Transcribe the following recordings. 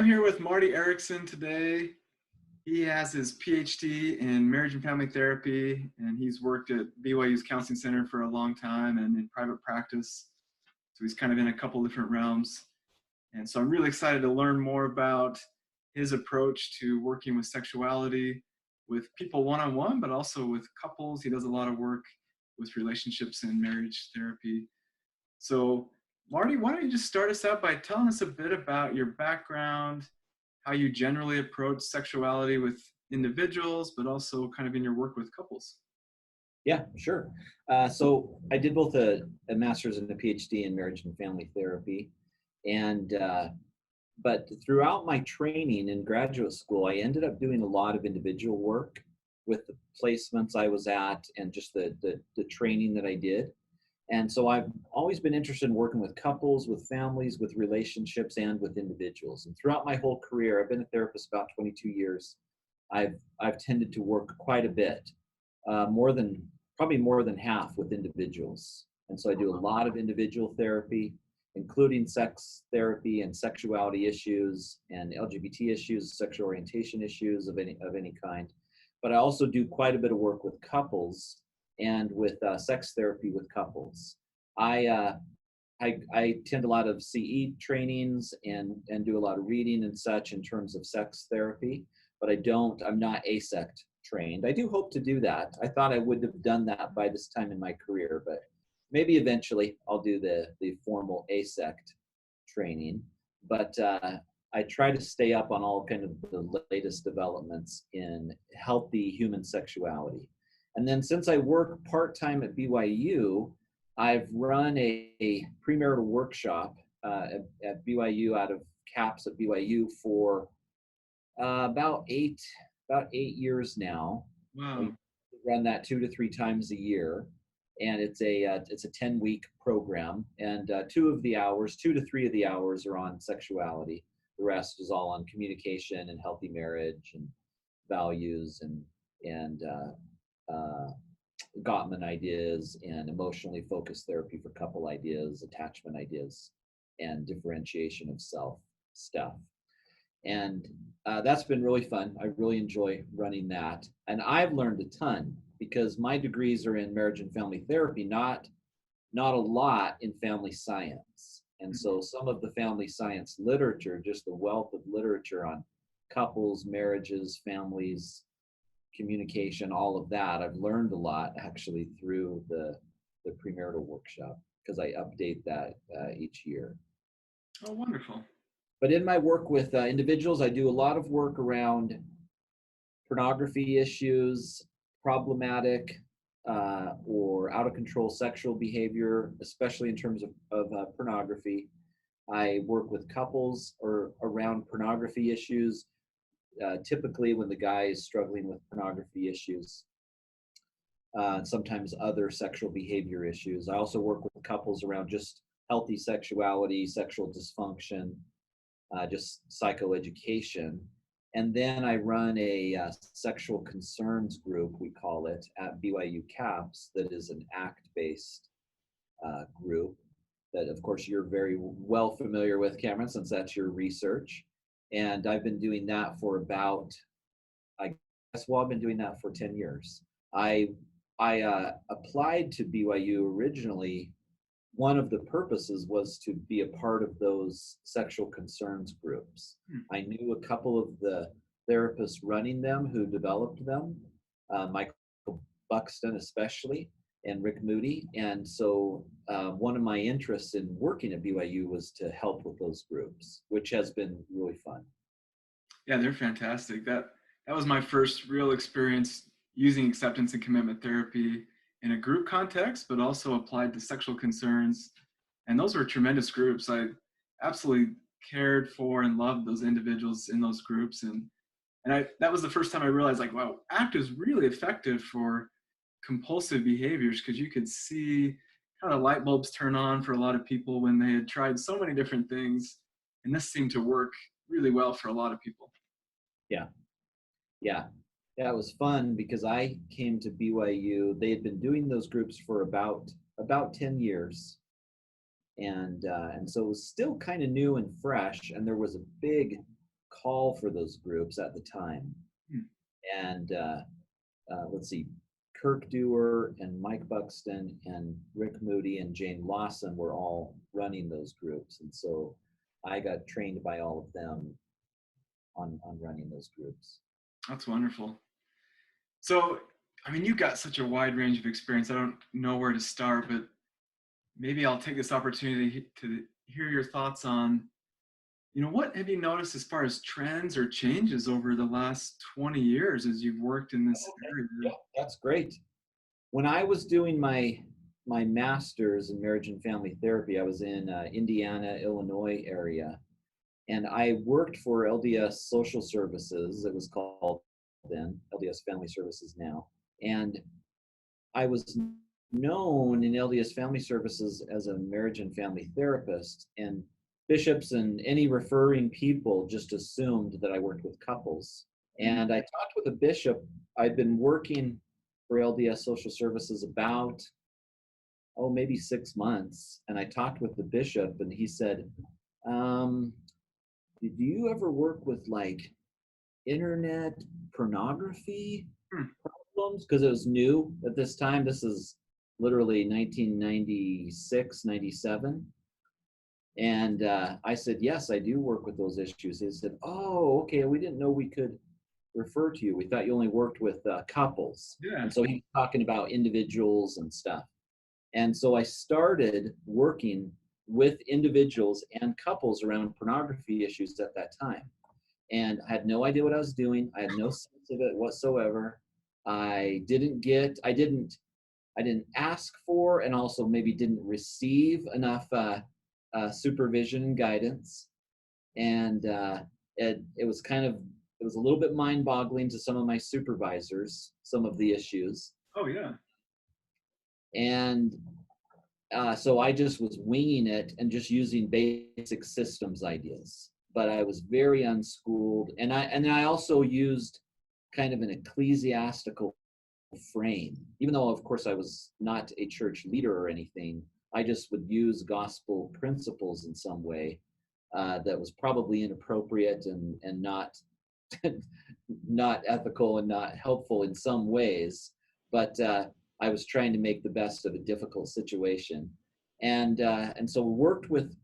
I'm here with Marty Erickson today. He has his Ph.D. in marriage and family therapy, and he's worked at BYU's Counseling Center for a long time and in private practice. So he's kind of in a couple different realms. And so I'm really excited to learn more about his approach to working with sexuality with people one-on-one, but also with couples. He does a lot of work with relationships and marriage therapy. So Marty, why don't you just start us out by telling us a bit about your background, how you generally approach sexuality with individuals, but also kind of in your work with couples. Yeah, sure. So I did both a master's and a PhD in marriage and family therapy. But throughout my training in graduate school, I ended up doing a lot of individual work with the placements I was at and just the training that I did. And so I've always been interested in working with couples, with families, with relationships, and with individuals. And throughout my whole career, I've been a therapist about 22 years. I've tended to work quite a bit, probably more than half with individuals. And so I do a lot of individual therapy, including sex therapy and sexuality issues and LGBT issues, sexual orientation issues of any kind. But I also do quite a bit of work with couples and with sex therapy with couples. I attend a lot of CE trainings and do a lot of reading and such in terms of sex therapy, but I'm not ASECT trained. I do hope to do that. I thought I would have done that by this time in my career, but maybe eventually I'll do the formal ASECT training. But I try to stay up on all kind of the latest developments in healthy human sexuality. And then since I work part-time at BYU, I've run a premarital workshop at BYU out of CAPS at BYU for about eight years now. Wow. We run that 2 to 3 times a year, and it's a 10-week program, and 2 to 3 of the hours are on sexuality. The rest is all on communication and healthy marriage and values and Gottman ideas and emotionally focused therapy for couple ideas, attachment ideas, and differentiation of self stuff. And that's been really fun. I really enjoy running that. And I've learned a ton because my degrees are in marriage and family therapy, not a lot in family science. And so some of the family science literature, just the wealth of literature on couples, marriages, families, communication, all of that, I've learned a lot actually through the premarital workshop because I update that each year. Oh, wonderful. But in my work with individuals, I do a lot of work around pornography issues, problematic or out of control sexual behavior, especially in terms of pornography. I work with couples or around pornography issues, typically when the guy is struggling with pornography issues, sometimes other sexual behavior issues. I also work with couples around just healthy sexuality, sexual dysfunction, just psychoeducation. And then I run a sexual concerns group, we call it, at BYU CAPS, that is an ACT-based group that, of course, you're very well familiar with, Cameron, since that's your research. And I've been doing that for I've been doing that for 10 years. I applied to BYU originally. One of the purposes was to be a part of those sexual concerns groups. I knew a couple of the therapists running them who developed them, Michael Buxton especially, and Rick Moody. And so one of my interests in working at BYU was to help with those groups, which has been really fun. Yeah, they're fantastic. That was my first real experience using acceptance and commitment therapy in a group context, but also applied to sexual concerns. And those were tremendous groups. I absolutely cared for and loved those individuals in those groups. And that was the first time I realized, like, wow, ACT is really effective for compulsive behaviors, because you could see kind of light bulbs turn on for a lot of people when they had tried so many different things. And this seemed to work really well for a lot of people. Yeah, it was fun because I came to BYU. They had been doing those groups for about 10 years. And so it was still kind of new and fresh. And there was a big call for those groups at the time. Hmm. And let's see, Kirk Dewar and Mike Buxton and Rick Moody and Jane Lawson were all running those groups. And so I got trained by all of them on running those groups. That's wonderful. So, I mean, you've got such a wide range of experience. I don't know where to start, but maybe I'll take this opportunity to hear your thoughts on, what have you noticed as far as trends or changes over the last 20 years as you've worked in this area? Yeah, that's great. When I was doing my master's in marriage and family therapy, I was in Indiana, Illinois area, and I worked for LDS Social Services. It was called then, LDS Family Services now. And I was known in LDS Family Services as a marriage and family therapist, and bishops and any referring people just assumed that I worked with couples. And I talked with a bishop. I'd been working for LDS Social Services about, maybe 6 months. And I talked with the bishop, and he said, do you ever work with like internet pornography problems? Because it was new at this time. This is literally 1996, 97. And I said, yes, I do work with those issues. He said, oh, okay, we didn't know we could refer to you. We thought you only worked with couples. Yeah. And so he was talking about individuals and stuff. And so I started working with individuals and couples around pornography issues at that time. And I had no idea what I was doing. I had no sense of it whatsoever. I didn't ask for, and also maybe didn't receive enough supervision and guidance. And it was a little bit mind-boggling to some of my supervisors, some of the issues. Oh, yeah. And so I just was winging it and just using basic systems ideas. But I was very unschooled. And I also used kind of an ecclesiastical frame. Even though, of course, I was not a church leader or anything, I just would use gospel principles in some way that was probably inappropriate and not not ethical and not helpful in some ways. But I was trying to make the best of a difficult situation. And so worked with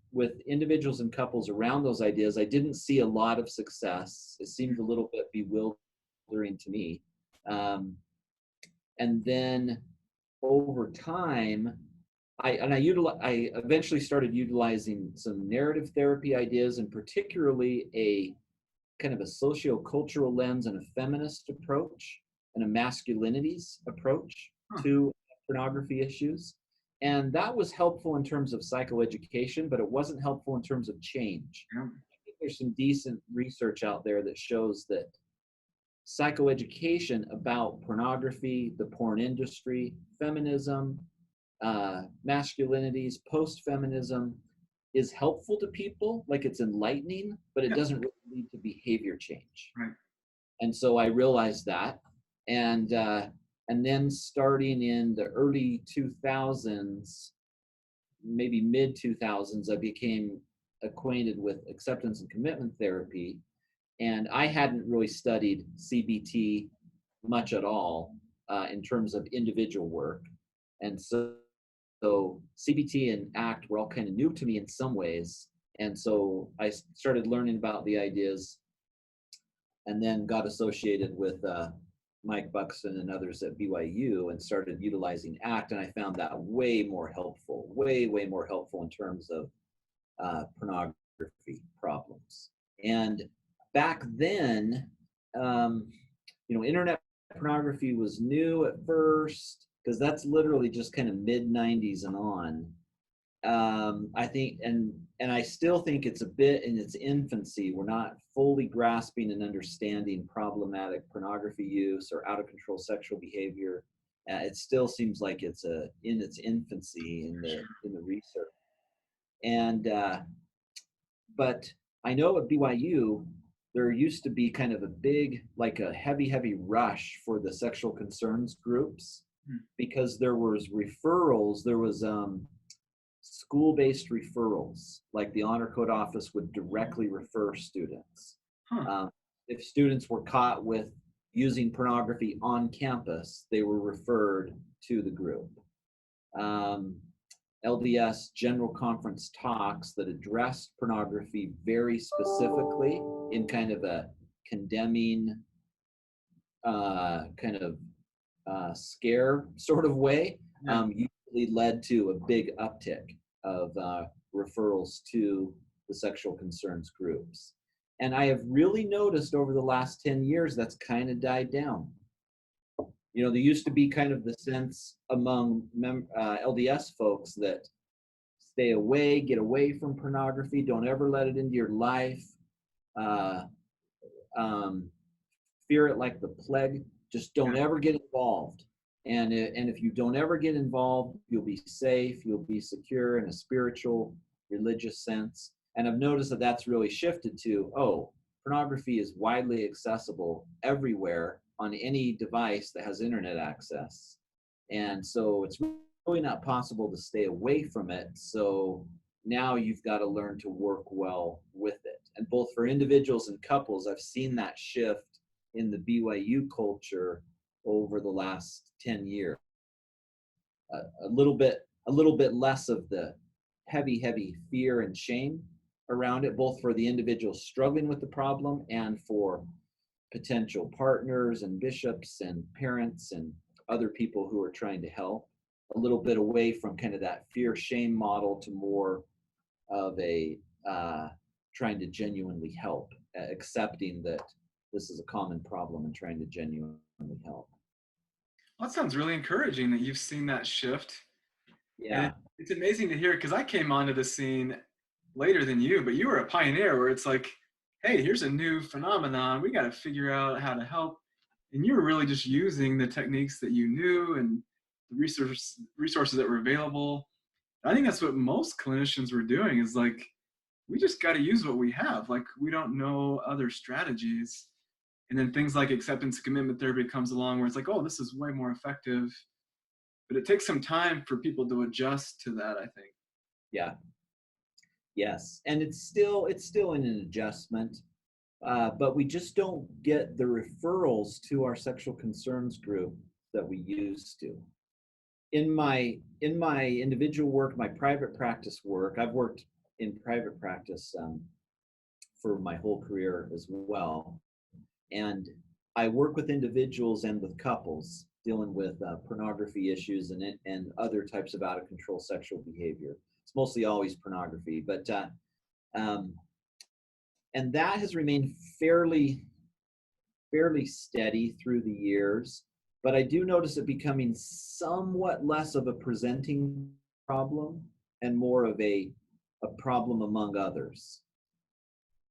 individuals and couples around those ideas. I didn't see a lot of success. It seemed a little bit bewildering to me. And then over time, I eventually started utilizing some narrative therapy ideas, and particularly a kind of a socio-cultural lens and a feminist approach and a masculinities approach to pornography issues. And that was helpful in terms of psychoeducation, but it wasn't helpful in terms of change. Yeah. I think there's some decent research out there that shows that psychoeducation about pornography, the porn industry, feminism, masculinities, post-feminism is helpful to people, like it's enlightening, but it doesn't really lead to behavior change. Right. And so I realized that. And then starting in the early 2000s, maybe mid 2000s, I became acquainted with acceptance and commitment therapy. And I hadn't really studied CBT much at all in terms of individual work. And so CBT and ACT were all kind of new to me in some ways. And so I started learning about the ideas and then got associated with Mike Buxton and others at BYU and started utilizing ACT. And I found that way more helpful in terms of pornography problems. And back then, internet pornography was new at first, because that's literally just kind of mid 90s and on. I think, and I still think it's a bit in its infancy. We're not fully grasping and understanding problematic pornography use or out of control sexual behavior. It still seems like it's in its infancy in the research. And but I know at BYU there used to be kind of a big, like a heavy rush for the sexual concerns groups, because there was referrals. There was school-based referrals, like the Honor Code office would directly refer students. Huh. If students were caught with using pornography on campus, they were referred to the group. LDS General Conference talks that addressed pornography very specifically in kind of a condemning, scare sort of way, Yeah. usually led to a big uptick of referrals to the sexual concerns groups. And I have really noticed over the last 10 years that's kind of died down. You know, there used to be kind of the sense among LDS folks that stay away, get away from pornography, don't ever let it into your life, fear it like the plague, just don't Yeah. ever get involved. And if you don't ever get involved, you'll be safe, you'll be secure in a spiritual, religious sense. And I've noticed that that's really shifted to, oh, pornography is widely accessible everywhere on any device that has internet access. And so it's really not possible to stay away from it. So now you've got to learn to work well with it. And both for individuals and couples, I've seen that shift in the BYU culture over the last 10 years. A little bit less of the heavy fear and shame around it, both for the individual struggling with the problem and for potential partners and bishops and parents and other people who are trying to help. A little bit away from kind of that fear shame model to more of a trying to genuinely help, accepting that this is a common problem and trying to genuinely help. Well, that sounds really encouraging that you've seen that shift. And Yeah. it's amazing to hear because I came onto the scene later than you, but you were a pioneer where it's like, hey, here's a new phenomenon. We got to figure out how to help. And you were really just using the techniques that you knew and the resources that were available. I think that's what most clinicians were doing is like, we just got to use what we have. Like, we don't know other strategies. And then things like acceptance and commitment therapy comes along where it's like, oh, this is way more effective. But it takes some time for people to adjust to that, I think. Yeah. Yes. And it's still in an adjustment. But we just don't get the referrals to our sexual concerns group that we used to. In my individual work, my private practice work, I've worked in private practice for my whole career as well. And I work with individuals and with couples dealing with pornography issues and other types of out of control sexual behavior. It's mostly always pornography, but and that has remained fairly steady through the years. But I do notice it becoming somewhat less of a presenting problem and more of a problem among others,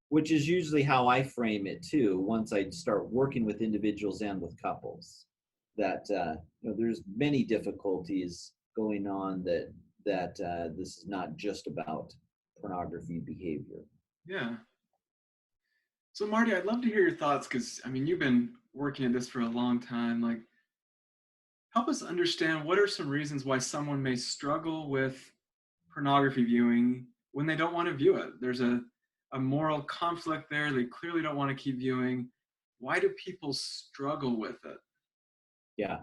which is usually how I frame it too. Once I start working with individuals and with couples, that there's many difficulties going on that this is not just about pornography behavior. Yeah. So Marty, I'd love to hear your thoughts because I mean, you've been working at this for a long time. Like, help us understand what are some reasons why someone may struggle with pornography viewing when they don't want to view it. There's a moral conflict there. They clearly don't want to keep viewing. Why do people struggle with it? Yeah.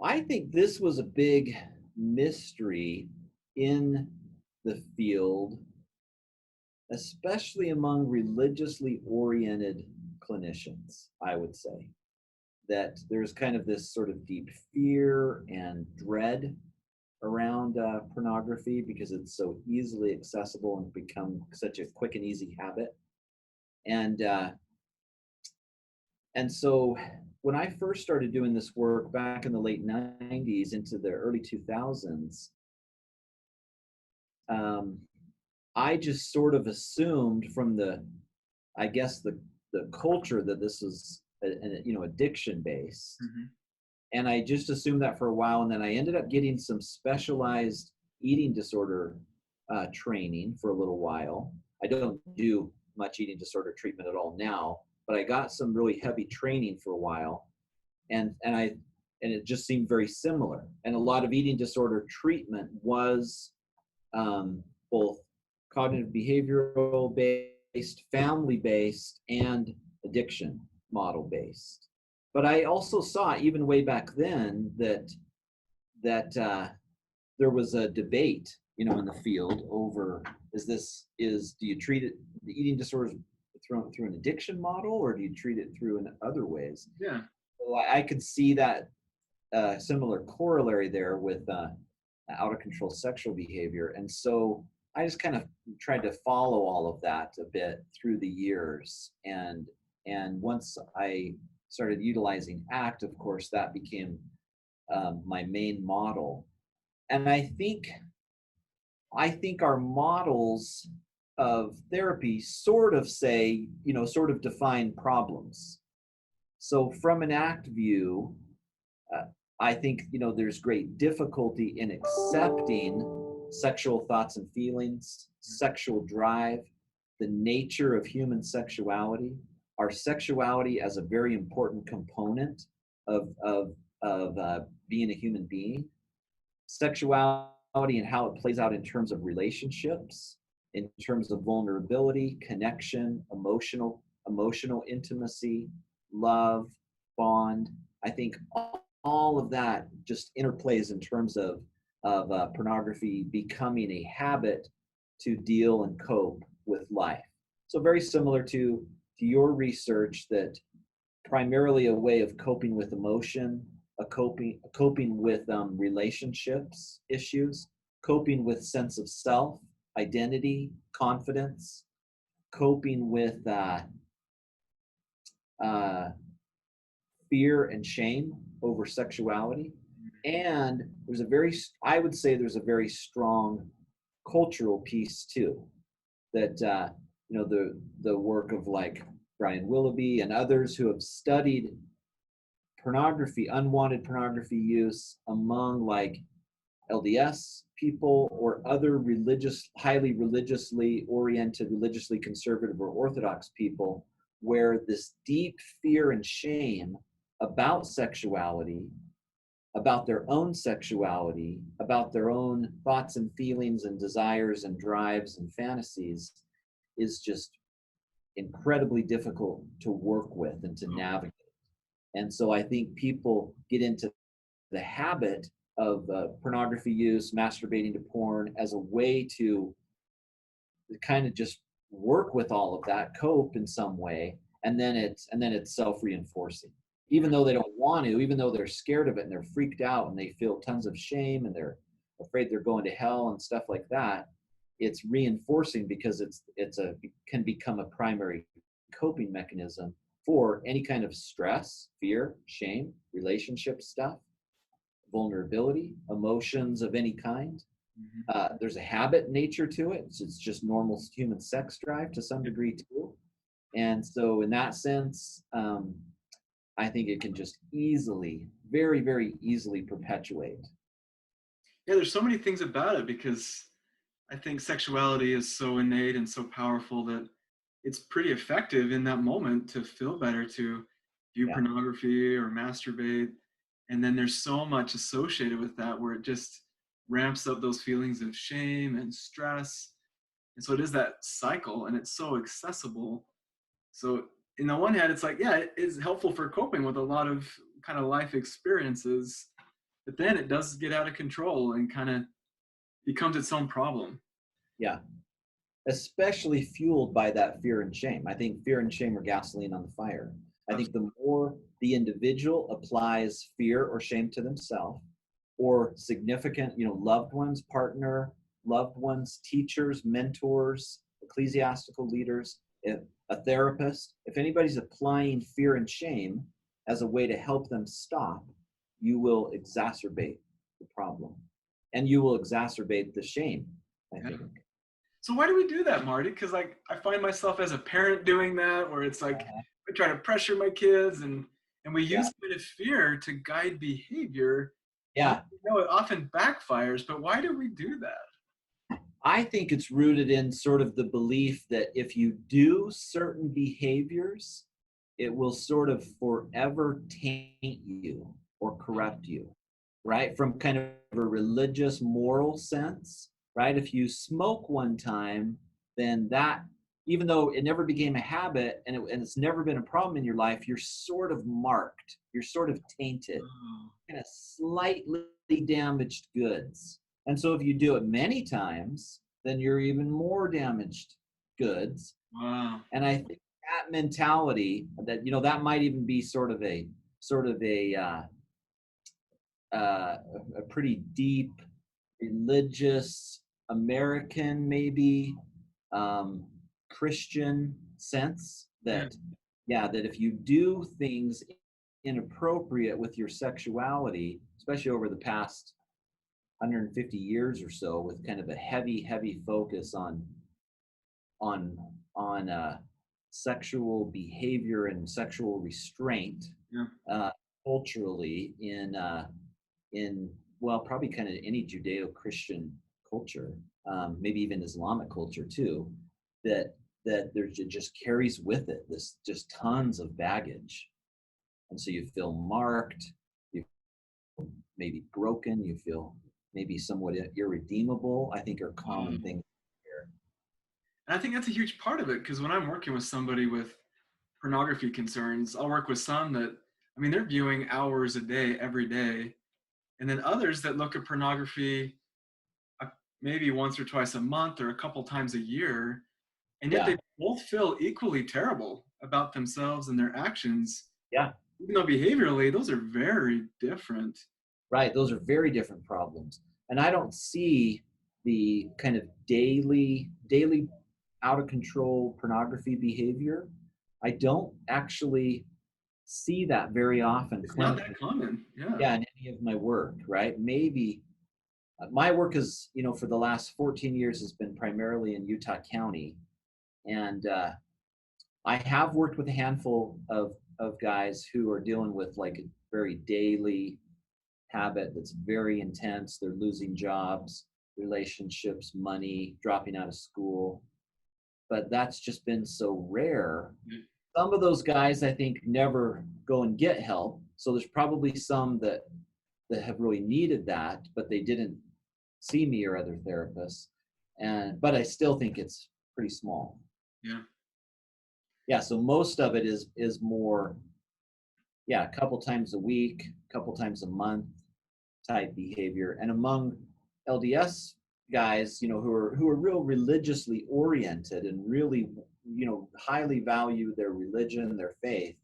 I think this was a big mystery in the field, especially among religiously oriented clinicians, I would say. That there's kind of this sort of deep fear and dread around pornography because it's so easily accessible and become such a quick and easy habit. And so when I first started doing this work back in the late 90s into the early 2000s, I just sort of assumed from the culture that this is addiction based. Mm-hmm. And I just assumed that for a while. And then I ended up getting some specialized eating disorder training for a little while. I don't do much eating disorder treatment at all now, but I got some really heavy training for a while. And it just seemed very similar. And a lot of eating disorder treatment was both cognitive behavioral family-based, and addiction model-based. But I also saw even way back then that there was a debate, in the field over do you treat it, the eating disorders through an addiction model, or do you treat it through in other ways? Yeah. So I could see that similar corollary there with out of control sexual behavior. And so I just kind of tried to follow all of that a bit through the years. And once I started utilizing ACT, of course, that became my main model. And I think our models of therapy sort of define problems. So from an ACT view, I think, there's great difficulty in accepting sexual thoughts and feelings, sexual drive, the nature of human sexuality, our sexuality as a very important component of being a human being, sexuality and how it plays out in terms of relationships, in terms of vulnerability, connection, emotional intimacy, love, bond. I think all of that just interplays in terms of pornography becoming a habit to deal and cope with life. So very similar to your research, that primarily a way of coping with emotion, coping with relationships issues, coping with sense of self, identity, confidence, coping with fear and shame over sexuality. And I would say there's a very strong cultural piece too, that the work of like Brian Willoughby and others who have studied pornography, unwanted pornography use among like LDS people or other highly religiously oriented, religiously conservative or Orthodox people, where this deep fear and shame about sexuality, about their own sexuality, about their own thoughts and feelings and desires and drives and fantasies is just incredibly difficult to work with and to navigate. And so I think people get into the habit of pornography use, masturbating to porn as a way to kind of just work with all of that, cope in some way, and then it's self-reinforcing. Even though they don't want to, even though they're scared of it and they're freaked out and they feel tons of shame and they're afraid they're going to hell and stuff like that, it's reinforcing because it can become a primary coping mechanism for any kind of stress, fear, shame, relationship stuff, vulnerability, emotions of any kind. There's a habit nature to it. It's just normal human sex drive to some degree too. And so in that sense, I think it can just easily, very, very easily perpetuate. Yeah, there's so many things about it, because I think sexuality is so innate and so powerful that it's pretty effective in that moment to feel better, to view pornography or masturbate. And then there's so much associated with that where it just ramps up those feelings of shame and stress. And so it is that cycle, and it's so accessible. So in the one hand, it's like, yeah, it is helpful for coping with a lot of kind of life experiences, but then it does get out of control and kind of becomes its own problem. Yeah. Especially fueled by that fear and shame. I think fear and shame are gasoline on the fire. I think the more the individual applies fear or shame to themselves, or significant, loved ones, partner, loved ones, teachers, mentors, ecclesiastical leaders, a therapist, if anybody's applying fear and shame as a way to help them stop, you will exacerbate the problem. And you will exacerbate the shame, I think. So why do we do that, Marty? Because like I find myself as a parent doing that, where it's like I try to pressure my kids, and we use kind of fear to guide behavior. Yeah. It often backfires, but why do we do that? I think it's rooted in sort of the belief that if you do certain behaviors, it will sort of forever taint you or corrupt you, right? From kind of a religious moral sense, right? If you smoke one time, then that even though it never became a habit and it's never been a problem in your life, you're sort of marked, you're sort of tainted, Oh, kind of slightly damaged goods. And so if you do it many times, then you're even more damaged goods. wow. And I think that mentality that, that might even be sort of a a pretty deep religious American, maybe Christian sense Yeah. that if you do things inappropriate with your sexuality, especially over the past 150 years or so, with kind of a heavy focus on sexual behavior and sexual restraint, Yeah. culturally in well, probably kind of any Judeo-Christian culture, maybe even Islamic culture too, that there's, it just carries with it this just tons of baggage, and so you feel marked, you feel maybe broken, you feel maybe somewhat irredeemable. I think are common things here. And I think that's a huge part of it, because when I'm working with somebody with pornography concerns, I'll work with some that, I mean, they're viewing hours a day, every day. And then others that look at pornography uh, maybe once or twice a month or a couple times a year. And yet Yeah, they both feel equally terrible about themselves and their actions, yeah, even though behaviorally, those are very different. right. Those are very different problems, and I don't see the kind of daily out of control pornography behavior. I don't actually see that very often It's not that clinically. common. Yeah. Yeah, in any of my work, right? Maybe my work is, for the last 14 years has been primarily in Utah County, and I have worked with a handful of guys who are dealing with like a very daily habit that's very intense. They're losing jobs, relationships, money, dropping out of school. But that's just been so rare. Some of those guys, I think, never go and get help. So there's probably some that have really needed that, but they didn't see me or other therapists. But I still think it's pretty small. Yeah. Yeah. So most of it is more, yeah, a couple times a week, a couple times a month type behavior. And among LDS guys, who are real religiously oriented and really, highly value their religion, their faith,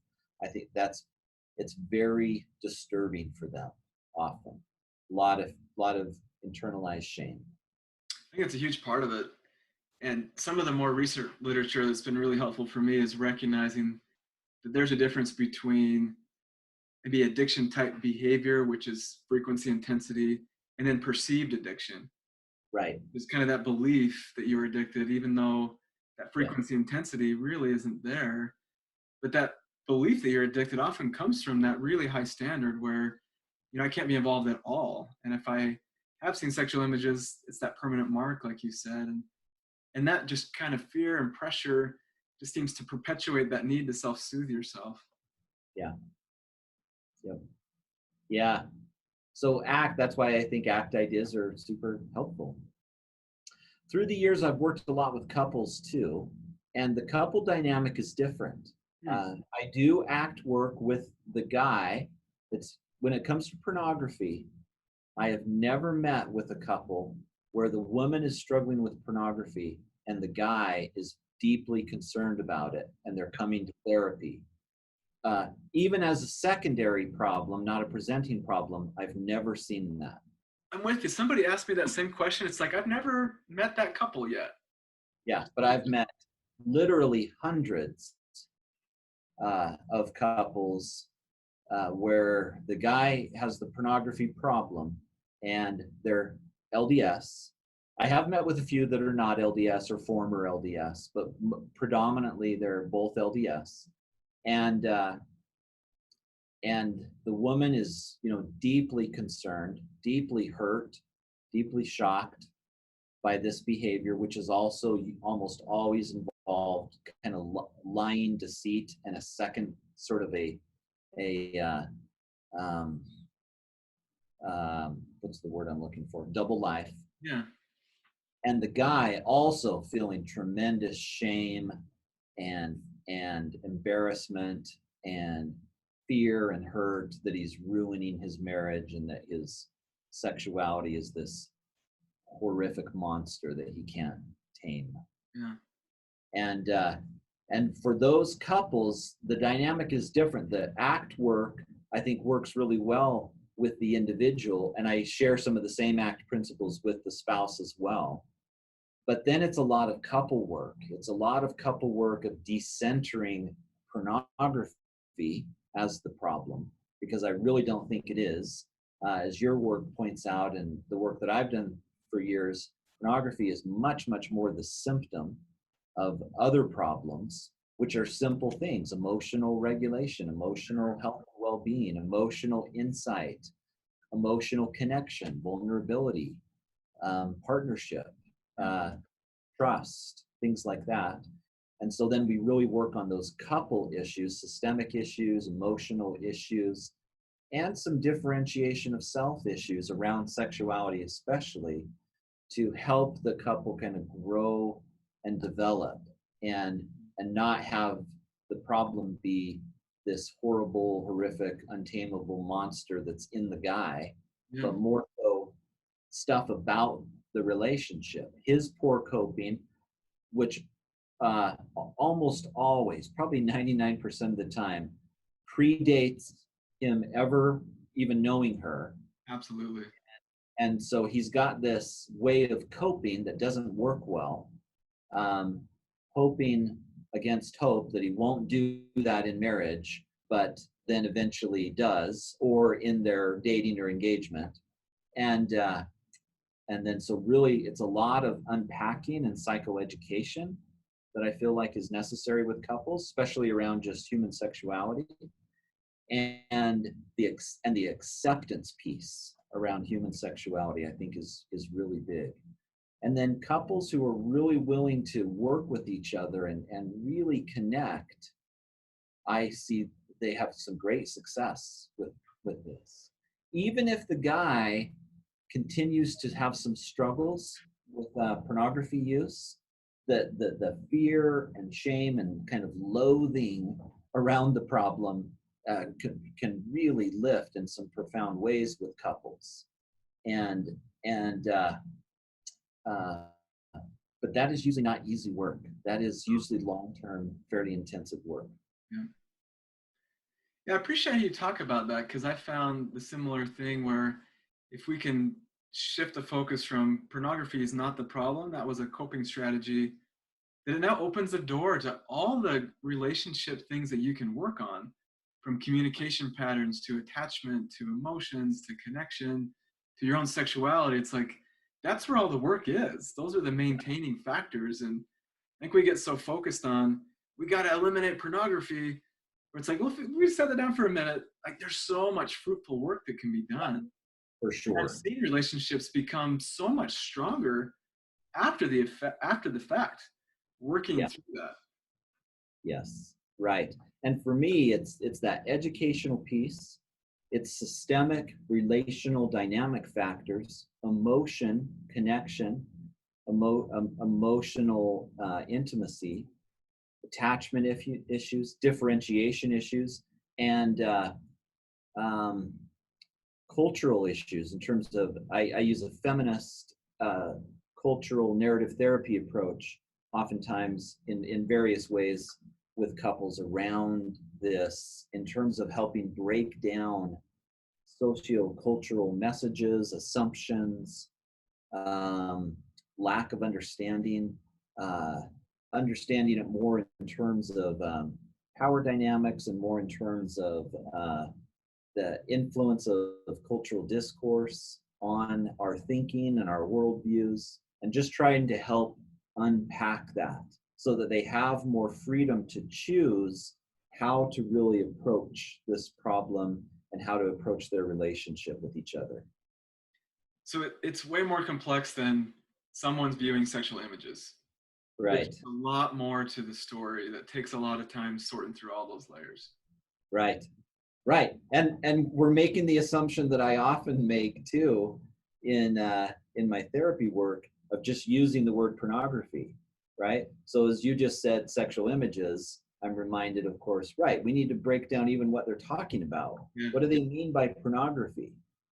I think it's very disturbing for them often. A lot of internalized shame. I think it's a huge part of it. And some of the more recent literature that's been really helpful for me is recognizing that there's a difference between maybe addiction type behavior, which is frequency, intensity, and then perceived addiction. Right. There's kind of that belief that you're addicted, even though that Yeah. frequency intensity really isn't there. But that belief that you're addicted often comes from that really high standard where, I can't be involved at all. And if I have seen sexual images, it's that permanent mark, like you said. And that just kind of fear and pressure just seems to perpetuate that need to self-soothe yourself. Yeah. Yep. Yeah. So that's why I think ACT ideas are super helpful. Through the years, I've worked a lot with couples too, and the couple dynamic is different. I do ACT work with the guy. When it comes to pornography, I have never met with a couple where the woman is struggling with pornography and the guy is deeply concerned about it and they're coming to therapy. Even as a secondary problem, not a presenting problem, I've never seen that. I'm with you. Somebody asked me that same question. It's like, I've never met that couple yet. Yeah, but I've met literally hundreds of couples where the guy has the pornography problem and they're LDS. I have met with a few that are not LDS or former LDS, but predominantly they're both LDS. And the woman is, deeply concerned, deeply hurt, deeply shocked by this behavior, which is also almost always involved kind of lying, deceit, and a second sort of a what's the word I'm looking for? Double life. Yeah. and the guy also feeling tremendous shame and embarrassment and fear and hurt that he's ruining his marriage and that his sexuality is this horrific monster that he can't tame. Yeah. And for those couples, the dynamic is different. The ACT work, I think, works really well with the individual, and I share some of the same ACT principles with the spouse as well. But then it's a lot of couple work. It's a lot of couple work of decentering pornography as the problem, because I really don't think it is. As your work points out, and the work that I've done for years, pornography is much, much more the symptom of other problems, which are simple things: emotional regulation, emotional health and well-being, emotional insight, emotional connection, vulnerability, partnership, trust, things like that. And so then we really work on those couple issues, systemic issues, emotional issues, and some differentiation of self issues around sexuality, especially, to help the couple kind of grow and develop and not have the problem be this horrible, horrific, untamable monster that's in the guy, but more so stuff about the relationship, his poor coping, which almost always, probably 99% of the time, predates him ever even knowing her. Absolutely. And so he's got this way of coping that doesn't work well, hoping against hope that he won't do that in marriage, but then eventually does, or in their dating or engagement. And then so really it's a lot of unpacking and psychoeducation that I feel like is necessary with couples, especially around just human sexuality, and the acceptance piece around human sexuality, I think is really big. And then couples who are really willing to work with each other and really connect, I see they have some great success with this. Even if the guy continues to have some struggles with pornography use, the fear and shame and kind of loathing around the problem can really lift in some profound ways with couples. But that is usually not easy work. That is usually long-term, fairly intensive work. Yeah, I appreciate how you talk about that, because I found the similar thing where if we can shift the focus from pornography is not the problem, that was a coping strategy, then it now opens the door to all the relationship things that you can work on, from communication patterns to attachment to emotions to connection to your own sexuality. It's like, that's where all the work is. Those are the maintaining factors. And I think we get so focused on, we got to eliminate pornography, where it's like, well, if we set that down for a minute, like there's so much fruitful work that can be done. For sure. I've seen relationships become so much stronger after the fact, working through that. Yes, right. And for me, it's that educational piece. It's systemic, relational, dynamic factors, emotion, connection, emotional intimacy, attachment issues, differentiation issues, and cultural issues in terms of, I use a feminist cultural narrative therapy approach oftentimes in various ways with couples around this, in terms of helping break down socio-cultural messages, assumptions, lack of understanding, understanding it more in terms of power dynamics and more in terms of the influence of cultural discourse on our thinking and our worldviews, and just trying to help unpack that so that they have more freedom to choose how to really approach this problem and how to approach their relationship with each other. So it's way more complex than someone's viewing sexual images. Right. There's a lot more to the story that takes a lot of time sorting through all those layers. Right. Right. And we're making the assumption that I often make too in my therapy work. of just using the word pornography, right? So as you just said, sexual images, I'm reminded, of course, right, we need to break down even what they're talking about. Yeah. What do they mean by pornography?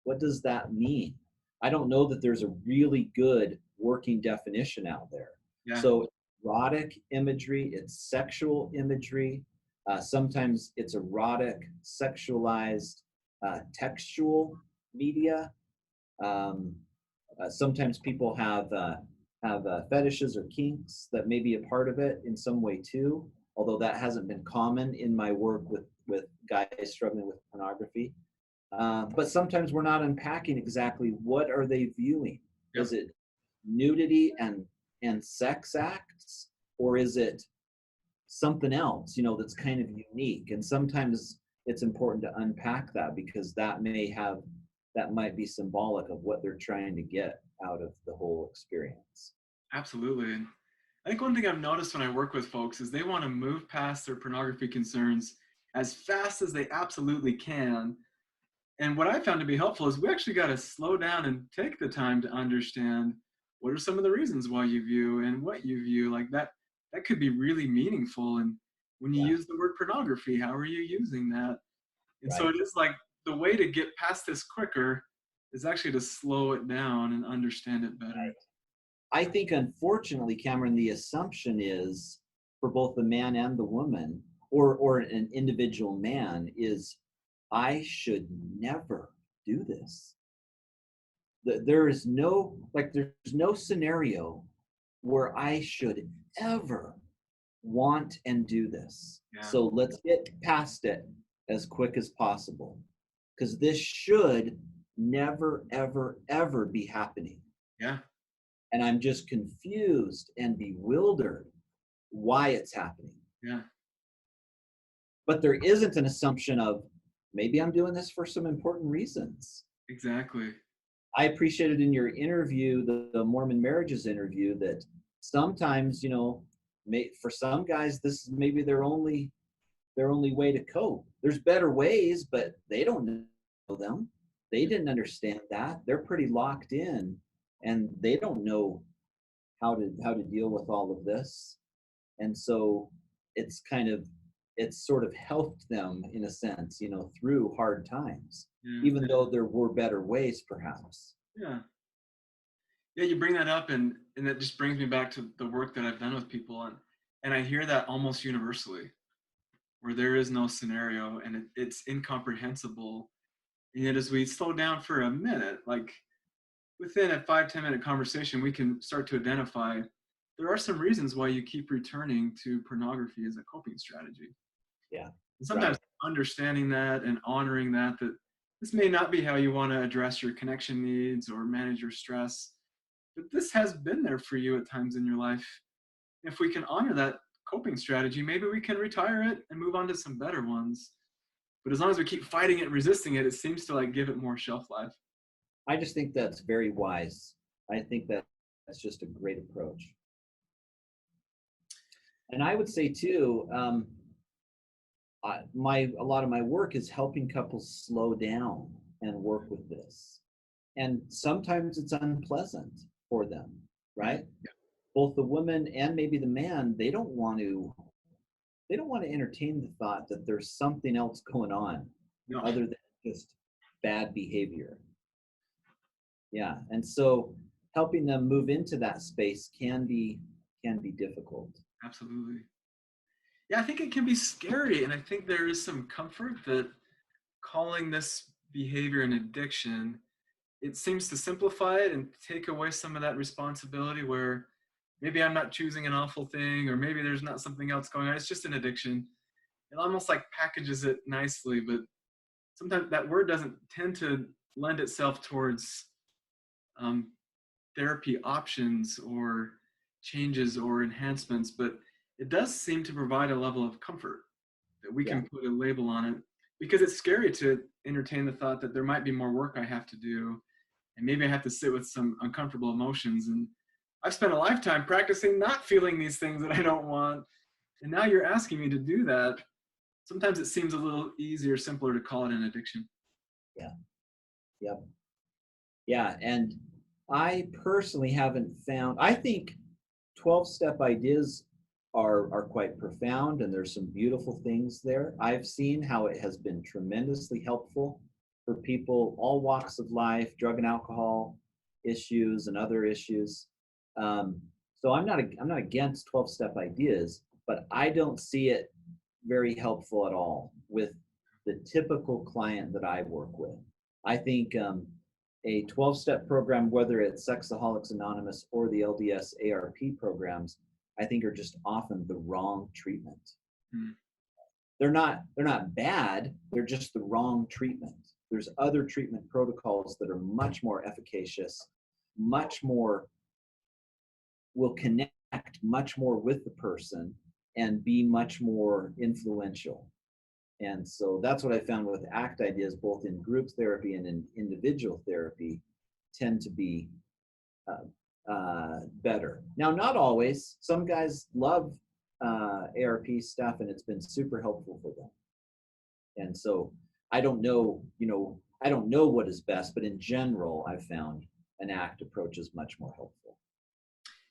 What does that mean? I don't know that there's a really good working definition out there. Yeah. So erotic imagery, it's sexual imagery. Sometimes it's erotic, sexualized, textual media. Sometimes people have fetishes or kinks that may be a part of it in some way too, although that hasn't been common in my work with guys struggling with pornography. But sometimes we're not unpacking exactly what are they viewing. Yep. Is it nudity and sex acts, or is it something else, that's kind of unique? And sometimes it's important to unpack that, because that might be symbolic of what they're trying to get out of the whole experience. Absolutely. And I think one thing I've noticed when I work with folks is they want to move past their pornography concerns as fast as they absolutely can. And what I found to be helpful is we actually got to slow down and take the time to understand what are some of the reasons why you view and what you view. Like that could be really meaningful. And when you use the word pornography, how are you using that? And so it is like the way to get past this quicker is actually to slow it down and understand it better. Right. I think, unfortunately, Cameron, the assumption is for both the man and the woman, or an individual man, is I should never do this. There's no scenario where I should ever want and do this. Yeah. So let's get past it as quick as possible, because this should never, ever, ever be happening. Yeah. And I'm just confused and bewildered why it's happening. Yeah. But there isn't an assumption of maybe I'm doing this for some important reasons. Exactly. I appreciated in your interview, the Mormon marriages interview, that sometimes, for some guys, this is maybe their only way to cope. There's better ways, but they don't know them. They didn't understand that. They're pretty locked in, and they don't know how to deal with all of this. And so it's sort of helped them in a sense, through hard times, even though there were better ways perhaps. Yeah. Yeah, you bring that up, and that just brings me back to the work that I've done with people, and I hear that almost universally, where there is no scenario and it's incomprehensible. And yet as we slow down for a minute, like within a 5-10 minute conversation, we can start to identify there are some reasons why you keep returning to pornography as a coping strategy. Yeah. And sometimes understanding that and honoring that this may not be how you want to address your connection needs or manage your stress, but this has been there for you at times in your life. If we can honor that coping strategy, maybe we can retire it and move on to some better ones. But as long as we keep fighting it and resisting it, it seems to give it more shelf life. I just think that's very wise. I think that's just a great approach. And I would say too, a lot of my work is helping couples slow down and work with this. And sometimes it's unpleasant for them, right? Yeah. Both the woman and maybe the man, they don't want to entertain the thought that there's something else going on other than just bad behavior. Yeah. And so helping them move into that space can be difficult. Absolutely. Yeah, I think it can be scary. And I think there is some comfort that calling this behavior an addiction, it seems to simplify it and take away some of that responsibility where maybe I'm not choosing an awful thing, or maybe there's not something else going on. It's just an addiction. It almost packages it nicely, but sometimes that word doesn't tend to lend itself towards therapy options or changes or enhancements, but it does seem to provide a level of comfort that we can put a label on it, because it's scary to entertain the thought that there might be more work I have to do, and maybe I have to sit with some uncomfortable emotions. And I've spent a lifetime practicing not feeling these things that I don't want, and now you're asking me to do that. Sometimes it seems a little easier, simpler to call it an addiction. Yeah. Yep. Yeah. And I personally haven't found, I think 12-step ideas are quite profound, and there's some beautiful things there. I've seen how it has been tremendously helpful for people, all walks of life, drug and alcohol issues and other issues. So I'm not against 12-step ideas, but I don't see it very helpful at all with the typical client that I work with. I think a 12-step program, whether it's Sexaholics Anonymous or the LDS ARP programs, I think are just often the wrong treatment. Hmm. They're not bad, they're just the wrong treatment. There's other treatment protocols that are much more efficacious, much more, will connect much more with the person and be much more influential. And so that's what I found with ACT ideas, both in group therapy and in individual therapy, tend to be better. Now, not always. Some guys love ARP stuff, and it's been super helpful for them. And so I don't know, I don't know what is best, but in general, I've found an ACT approach is much more helpful.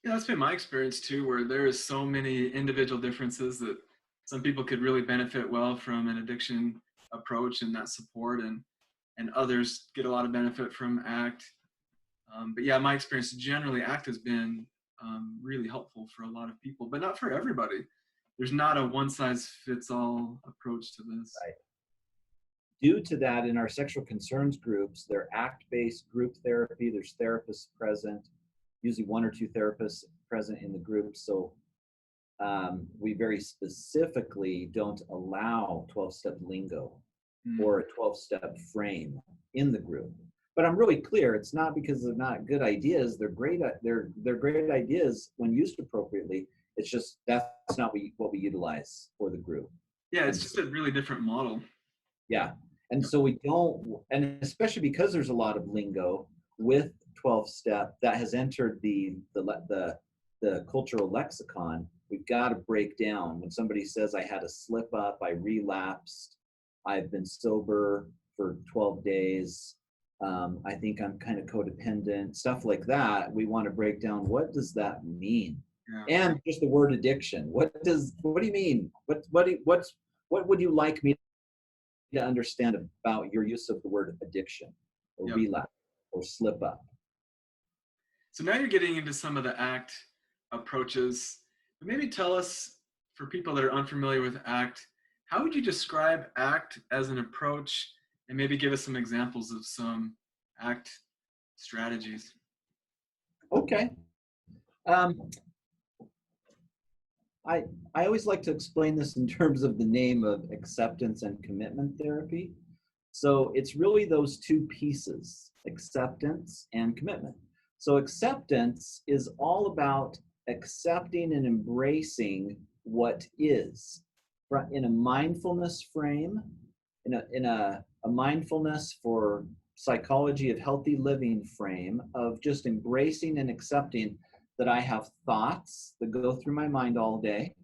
Yeah, that's been my experience too, where there is so many individual differences that some people could really benefit well from an addiction approach and that support, and others get a lot of benefit from ACT. But yeah, my experience generally, ACT has been really helpful for a lot of people, but not for everybody. There's not a one-size-fits-all approach to this. Right. Due to that, in our sexual concerns groups, they're ACT-based group therapy. There's therapists present, usually one or two therapists present in the group. So we very specifically don't allow 12-step lingo or a 12-step frame in the group. But I'm really clear, it's not because they're not good ideas. They're great. They're great ideas when used appropriately. It's just that's not what we utilize for the group. Yeah, it's just a really different model. Yeah. And so we don't, and especially because there's a lot of lingo with 12-step that has entered the cultural lexicon, we've got to break down. When somebody says, I had a slip up, I relapsed, I've been sober for 12 days, I think I'm kind of codependent, stuff like that, we want to break down, what does that mean? Yeah. And just the word addiction. What do you mean? What would you like me to understand about your use of the word addiction or relapse or slip up? So now you're getting into some of the ACT approaches. But maybe tell us, for people that are unfamiliar with ACT, how would you describe ACT as an approach, and maybe give us some examples of some ACT strategies? Okay. I always like to explain this in terms of the name of acceptance and commitment therapy. So it's really those two pieces, acceptance and commitment. So acceptance is all about accepting and embracing what is in a mindfulness frame, in a mindfulness for psychology of healthy living frame of just embracing and accepting that I have thoughts that go through my mind all day.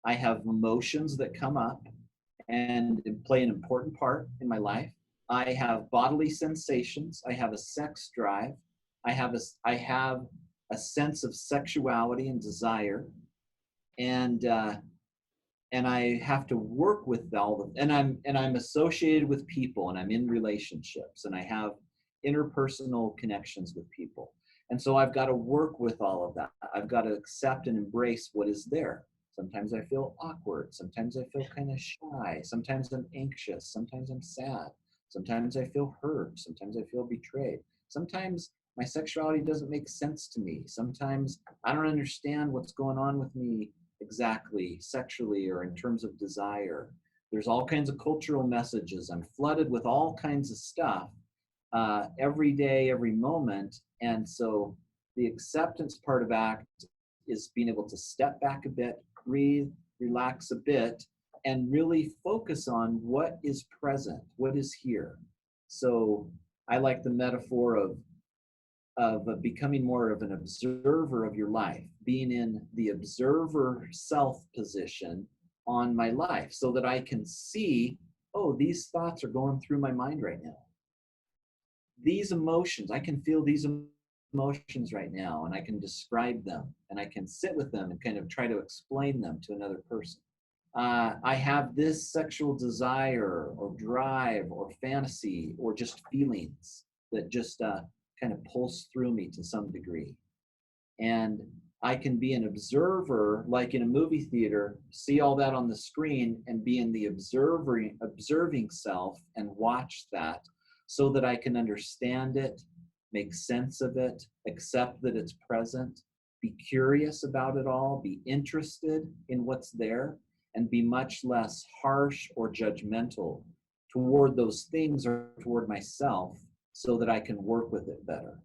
I have emotions that come up and play an important part in my life. I have bodily sensations. I have a sex drive. I have a sense of sexuality and desire, and I have to work with all of, and I'm associated with people, and I'm in relationships, and I have interpersonal connections with people. And so I've got to work with all of that. I've got to accept and embrace what is there. Sometimes I feel awkward. Sometimes I feel kind of shy. Sometimes I'm anxious. Sometimes I'm sad. Sometimes I feel hurt. Sometimes I feel betrayed. Sometimes my sexuality doesn't make sense to me. Sometimes I don't understand what's going on with me exactly sexually or in terms of desire. There's all kinds of cultural messages. I'm flooded with all kinds of stuff every day, every moment. And so the acceptance part of ACT is being able to step back a bit, breathe, relax a bit, and really focus on what is present, what is here. So I like the metaphor of becoming more of an observer of your life, being in the observer self position on my life so that I can see, oh, these thoughts are going through my mind right now. These emotions, I can feel these emotions right now, and I can describe them, and I can sit with them and kind of try to explain them to another person. I have this sexual desire or drive or fantasy or just feelings that just kind of pulse through me to some degree. And I can be an observer, like in a movie theater, see all that on the screen and be in the observing self and watch that so that I can understand it, make sense of it, accept that it's present, be curious about it all, be interested in what's there, and be much less harsh or judgmental toward those things or toward myself so that I can work with it better.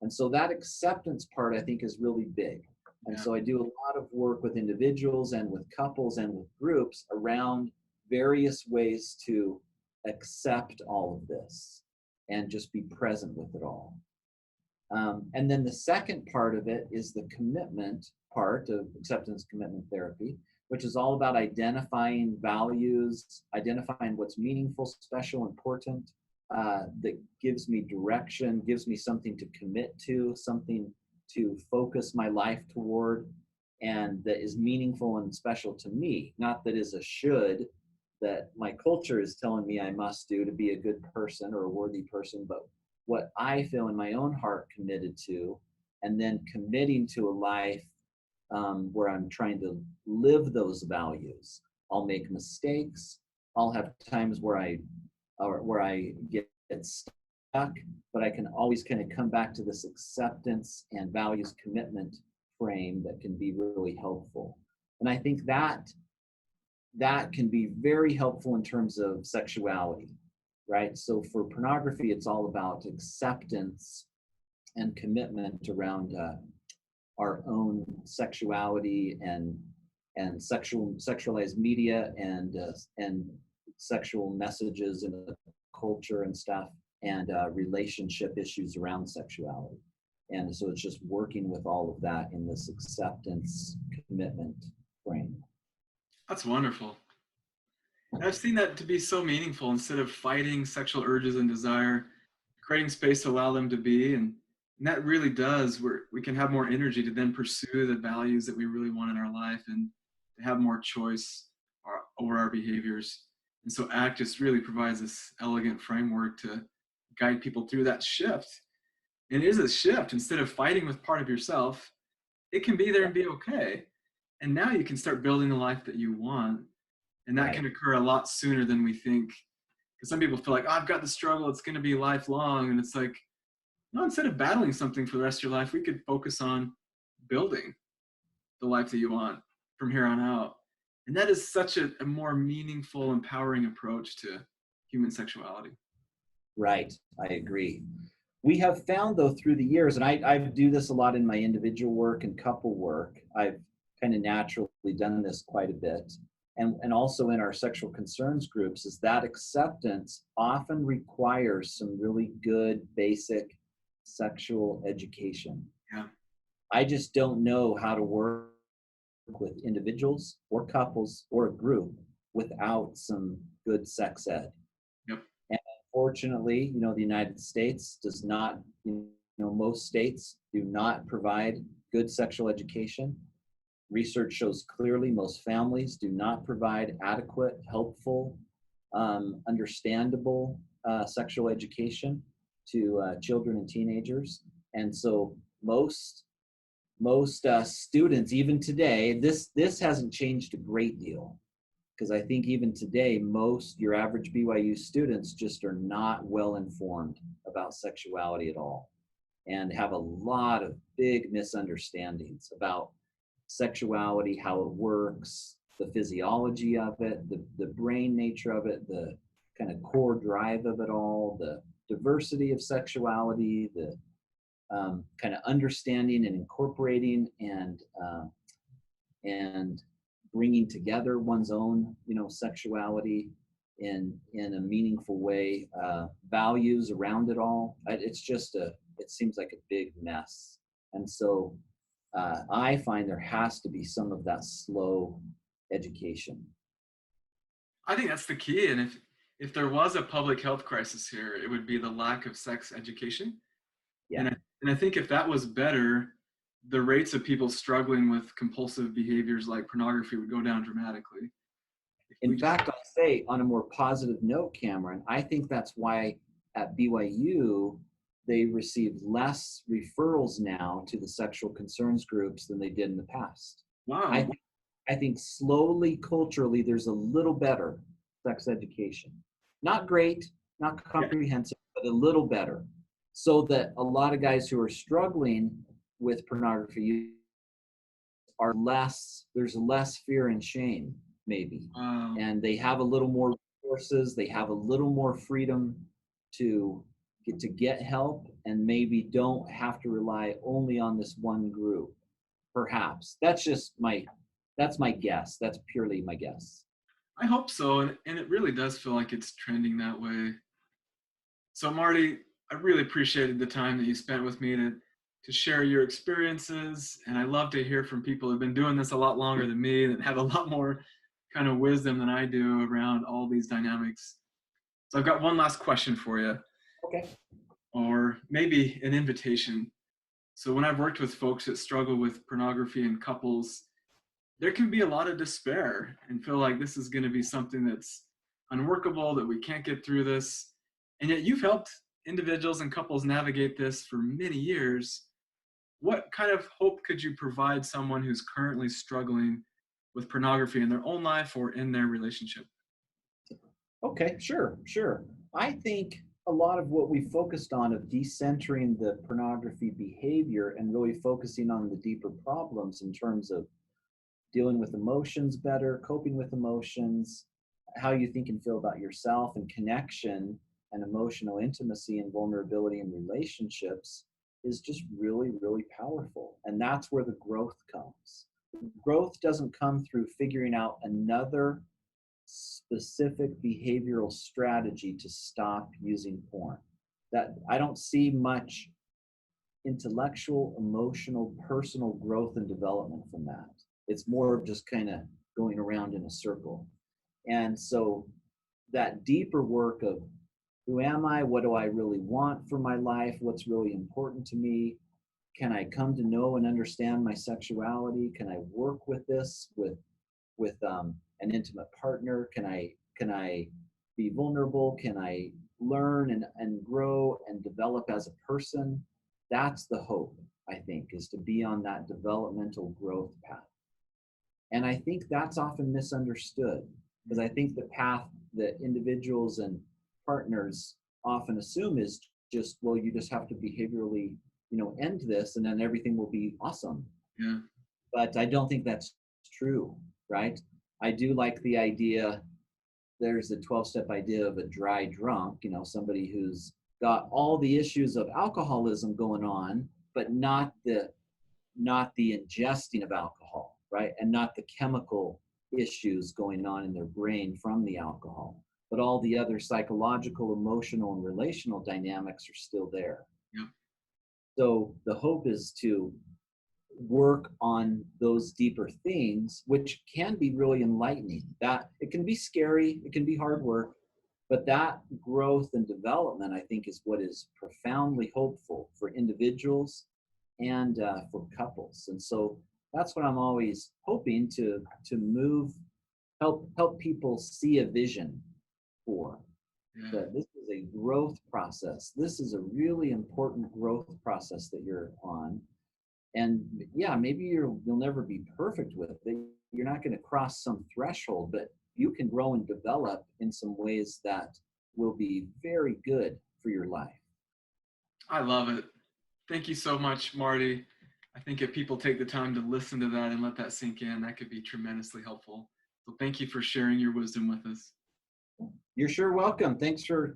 And so that acceptance part, I think, is really big. And so I do a lot of work with individuals and with couples and with groups around various ways to accept all of this and just be present with it all. And then the second part of it is the commitment part of acceptance commitment therapy, which is all about identifying values, identifying what's meaningful, special, important, that gives me direction, gives me something to commit to, something to focus my life toward, and that is meaningful and special to me, not that is a should that my culture is telling me I must do to be a good person or a worthy person, but what I feel in my own heart committed to, and then committing to a life where I'm trying to live those values. I'll make mistakes. I'll have times where I get stuck, but I can always kind of come back to this acceptance and values commitment frame that can be really helpful. And I think that can be very helpful in terms of sexuality, right? So for pornography, it's all about acceptance and commitment around our own sexuality and sexualized media and sexual messages in the culture and stuff, and relationship issues around sexuality. And so it's just working with all of that in this acceptance commitment frame. That's wonderful. I've seen that to be so meaningful. Instead of fighting sexual urges and desire, creating space to allow them to be. And that really does, where we can have more energy to then pursue the values that we really want in our life and to have more choice over our behaviors. And so ACT just really provides this elegant framework to guide people through that shift. And it is a shift. Instead of fighting with part of yourself, it can be there and be okay. And now you can start building the life that you want. And that can occur a lot sooner than we think. Because some people feel like, oh, I've got the struggle, it's going to be lifelong. And it's like, no, instead of battling something for the rest of your life, we could focus on building the life that you want from here on out. And that is such a more meaningful, empowering approach to human sexuality. Right, I agree. We have found, though, through the years, and I do this a lot in my individual work and couple work, I've kind of naturally done this quite a bit, and also in our sexual concerns groups, is that acceptance often requires some really good basic sexual education. Yeah. I just don't know how to work with individuals or couples or a group without some good sex ed. Yep. And unfortunately, the United States does not, most states do not provide good sexual education. Research shows clearly most families do not provide adequate, helpful, understandable sexual education to children and teenagers. And so most students, even today, this hasn't changed a great deal, because I think even today, your average BYU students just are not well informed about sexuality at all, and have a lot of big misunderstandings about sexuality, how it works, the physiology of it, the brain nature of it, the kind of core drive of it all, the diversity of sexuality, the kind of understanding and incorporating and bringing together one's own, sexuality in a meaningful way, values around it all. It's just it seems like a big mess. And so I find there has to be some of that slow education. I think that's the key. And if there was a public health crisis here, it would be the lack of sex education. Yeah. And And I think if that was better, the rates of people struggling with compulsive behaviors like pornography would go down dramatically. If we In just, fact, I'll say on a more positive note, Cameron, I think that's why at BYU they receive less referrals now to the sexual concerns groups than they did in the past. I wow, think, I think slowly, culturally, there's a little better sex education. Not great, not yeah, comprehensive, but a little better. So that a lot of guys who are struggling with pornography are less, there's less fear and shame, maybe. wow. And they have a little more resources, they have a little more freedom to get help, and maybe don't have to rely only on this one group. Perhaps. That's my guess. That's purely my guess. I hope so. And it really does feel like it's trending that way. So, Marty, I really appreciated the time that you spent with me to share your experiences. And I love to hear from people who've been doing this a lot longer than me and have a lot more kind of wisdom than I do around all these dynamics. So, I've got one last question for you, Okay. or maybe an invitation. So, when I've worked with folks that struggle with pornography in couples, there can be a lot of despair and feel like this is going to be something that's unworkable, that we can't get through this. And yet you've helped individuals and couples navigate this for many years. What kind of hope could you provide someone who's currently struggling with pornography in their own life or in their relationship? Okay, sure, sure. I think a lot of what we focused on of decentering the pornography behavior and really focusing on the deeper problems in terms of dealing with emotions better, coping with emotions, how you think and feel about yourself, and connection and emotional intimacy and vulnerability in relationships is just really, really powerful. And that's where the growth comes. Growth doesn't come through figuring out another specific behavioral strategy to stop using porn. That I don't see much intellectual, emotional, personal growth and development from that. It's more of just kind of going around in a circle. And so that deeper work of who am I? What do I really want for my life? What's really important to me? Can I come to know and understand my sexuality? Can I work with this with an intimate partner? Can I be vulnerable? Can I learn and grow and develop as a person? That's the hope, I think, is to be on that developmental growth path. And I think that's often misunderstood, because I think the path that individuals and partners often assume is just, well, you just have to behaviorally, end this and then everything will be awesome. Yeah. But I don't think that's true, right? I do like the idea, there's a 12-step idea of a dry drunk, somebody who's got all the issues of alcoholism going on, but not the ingesting of alcohol, right? And not the chemical issues going on in their brain from the alcohol. But all the other psychological, emotional, and relational dynamics are still there. Yeah. So the hope is to work on those deeper things, which can be really enlightening. That it can be scary, it can be hard work, but that growth and development, I think, is what is profoundly hopeful for individuals and for couples. And so that's what I'm always hoping to help people see a vision for. Yeah. That this is a growth process. This is a really important growth process that you're on. And yeah, maybe you'll never be perfect with it. You're not going to cross some threshold, but you can grow and develop in some ways that will be very good for your life. I love it. Thank you so much, Marty. I think if people take the time to listen to that and let that sink in, that could be tremendously helpful. So thank you for sharing your wisdom with us. You're sure welcome. Thanks for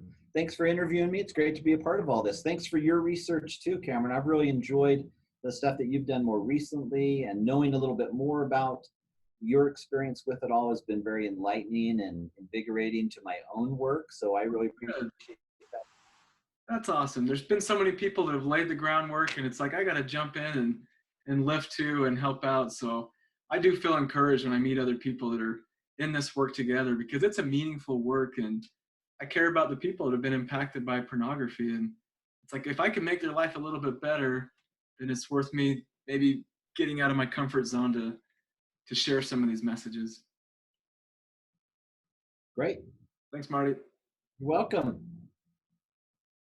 interviewing me. It's great to be a part of all this. Thanks for your research too, Cameron. I've really enjoyed the stuff that you've done more recently, and knowing a little bit more about your experience with it all has been very enlightening and invigorating to my own work. So I really appreciate that. That's awesome. There's been so many people that have laid the groundwork, and it's like I got to jump in and lift too and help out. So I do feel encouraged when I meet other people that are in this work together, because it's a meaningful work, and I care about the people that have been impacted by pornography, and it's like, if I can make their life a little bit better, then it's worth me maybe getting out of my comfort zone to share some of these messages. Great. Thanks, Marty. You're welcome.